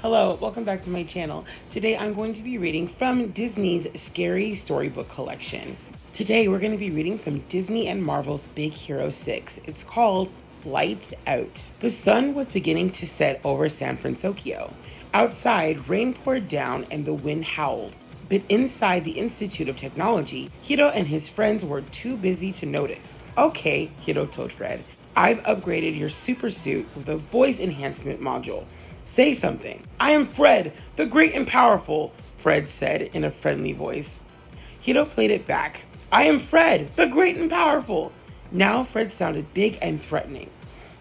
Hello, welcome back to my channel. Today I'm going to be reading from Disney's Scary Storybook collection. Today we're going to be reading from Disney and Marvel's Big Hero 6. It's called Lights Out. The sun was beginning to set over San Francisco. Outside, rain poured down and the wind howled. But inside the Institute of Technology, Hiro and his friends were too busy to notice. Okay, Hiro told Fred. I've upgraded your super suit with a voice enhancement module. Say something. I am Fred, the great and powerful, Fred said in a friendly voice. Hiro played it back. I am Fred, the great and powerful. Now Fred sounded big and threatening.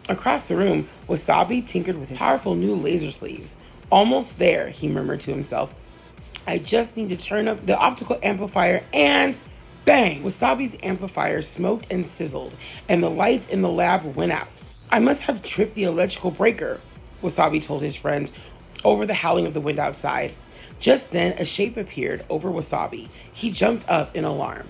Across the room, Wasabi tinkered with his powerful new laser sleeves. Almost there, he murmured to himself. I just need to turn up the optical amplifier and bang! Wasabi's amplifier smoked and sizzled, and the lights in the lab went out. I must have tripped the electrical breaker, Wasabi told his friends over the howling of the wind outside. Just then, a shape appeared over Wasabi. He jumped up in alarm.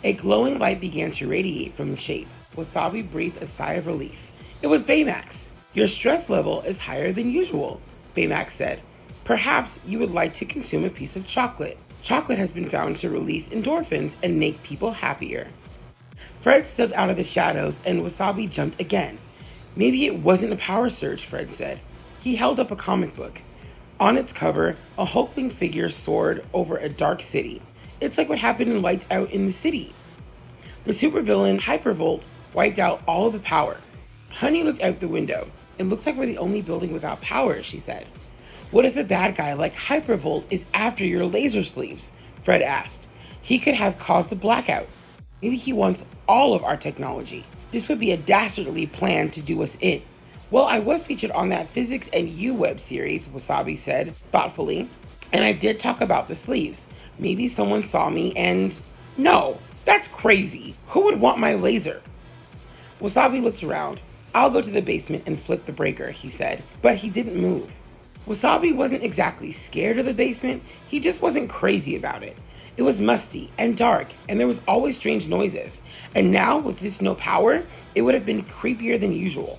A glowing light began to radiate from the shape. Wasabi breathed a sigh of relief. It was Baymax. Your stress level is higher than usual, Baymax said. Perhaps you would like to consume a piece of chocolate. Chocolate has been found to release endorphins and make people happier. Fred stepped out of the shadows and Wasabi jumped again. Maybe it wasn't a power surge, Fred said. He held up a comic book. On its cover, a hulking figure soared over a dark city. It's like what happened in Lights Out in the city. The supervillain Hypervolt wiped out all of the power. Honey looked out the window. It looks like we're the only building without power, she said. What if a bad guy like Hypervolt is after your laser sleeves? Fred asked. He could have caused the blackout. Maybe he wants all of our technology. This would be a dastardly plan to do us in. Well, I was featured on that Physics and You web series, Wasabi said, thoughtfully. And I did talk about the sleeves. Maybe someone saw me and... No, that's crazy. Who would want my laser? Wasabi looked around. I'll go to the basement and flip the breaker, he said. But he didn't move. Wasabi wasn't exactly scared of the basement. He just wasn't crazy about it. It was musty and dark, and there was always strange noises. And now, with this no power, it would have been creepier than usual.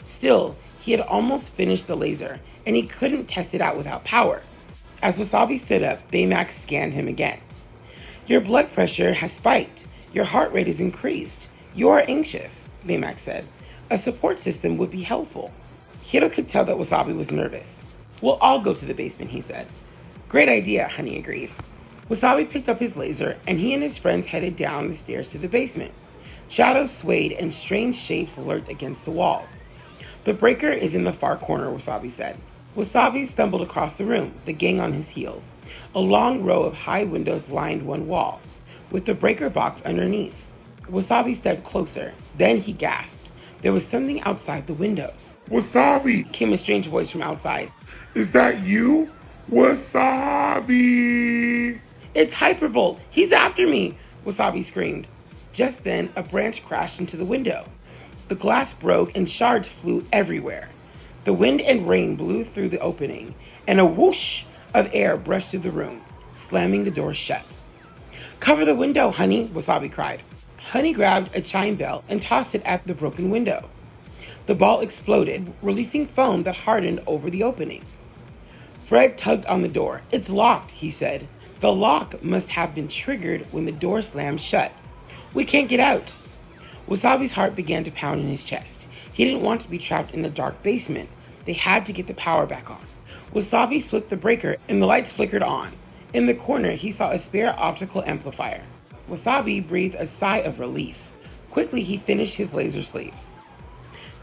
Still, he had almost finished the laser, and he couldn't test it out without power. As Wasabi stood up, Baymax scanned him again. Your blood pressure has spiked. Your heart rate is increased. You are anxious, Baymax said. A support system would be helpful. Hiro could tell that Wasabi was nervous. We'll all go to the basement, he said. Great idea, Honey agreed. Wasabi picked up his laser, and he and his friends headed down the stairs to the basement. Shadows swayed, and strange shapes lurked against the walls. The breaker is in the far corner, Wasabi said. Wasabi stumbled across the room, the gang on his heels. A long row of high windows lined one wall, with the breaker box underneath. Wasabi stepped closer. Then he gasped. There was something outside the windows. Wasabi! Came a strange voice from outside. Is that you? Wasabi! It's Hypervolt! He's after me! Wasabi screamed. Just then, a branch crashed into the window. The glass broke and shards flew everywhere. The wind and rain blew through the opening, and a whoosh of air brushed through the room, slamming the door shut. Cover the window, Honey, Wasabi cried. Honey grabbed a chime bell and tossed it at the broken window. The ball exploded, releasing foam that hardened over the opening. Fred tugged on the door. It's locked, he said. The lock must have been triggered when the door slammed shut. We can't get out. Wasabi's heart began to pound in his chest. He didn't want to be trapped in the dark basement. They had to get the power back on. Wasabi flipped the breaker and the lights flickered on. In the corner, he saw a spare optical amplifier. Wasabi breathed a sigh of relief. Quickly, he finished his laser sleeves.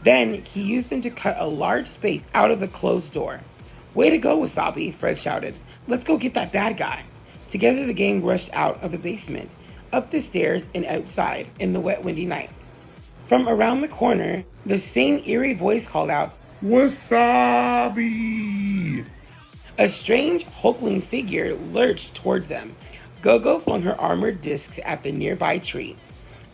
Then, he used them to cut a large space out of the closed door. Way to go, Wasabi, Fred shouted. Let's go get that bad guy. Together, the gang rushed out of the basement, up the stairs and outside in the wet, windy night. From around the corner, the same eerie voice called out, Wasabi! A strange, hulking figure lurched toward them. Gogo flung her armored discs at the nearby tree.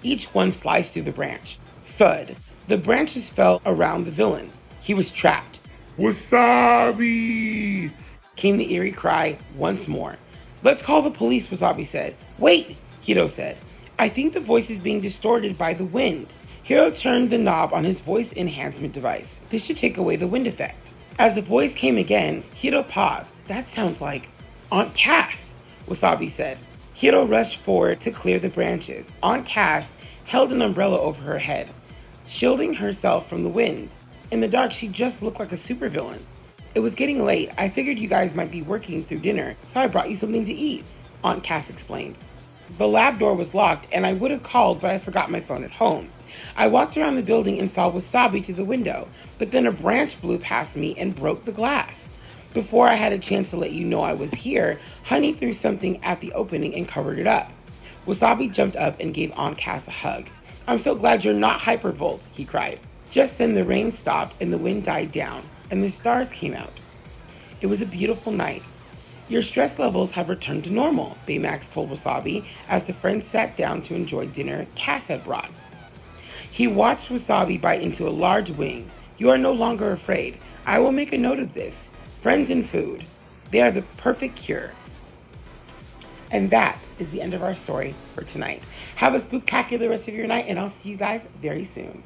Each one sliced through the branch. Thud. The branches fell around the villain. He was trapped. Wasabi! Came the eerie cry once more. Let's call the police, Wasabi said. Wait, Hiro said. I think the voice is being distorted by the wind. Hiro turned the knob on his voice enhancement device. This should take away the wind effect. As the voice came again, Hiro paused. That sounds like Aunt Cass, Wasabi said. Hiro rushed forward to clear the branches. Aunt Cass held an umbrella over her head, shielding herself from the wind. In the dark, she just looked like a supervillain. It was getting late. I figured you guys might be working through dinner, so I brought you something to eat, Aunt Cass explained. The lab door was locked, and I would have called, but I forgot my phone at home. I walked around the building and saw Wasabi through the window, but then a branch blew past me and broke the glass. Before I had a chance to let you know I was here, Honey threw something at the opening and covered it up. Wasabi jumped up and gave Aunt Cass a hug. I'm so glad you're not Hypervolt, he cried. Just then the rain stopped and the wind died down, and the stars came out. It was a beautiful night. Your stress levels have returned to normal, Baymax told Wasabi as the friends sat down to enjoy dinner Cass had brought. He watched Wasabi bite into a large wing. You are no longer afraid. I will make a note of this. Friends and food. They are the perfect cure. And that is the end of our story for tonight. Have a spectacular rest of your night, and I'll see you guys very soon.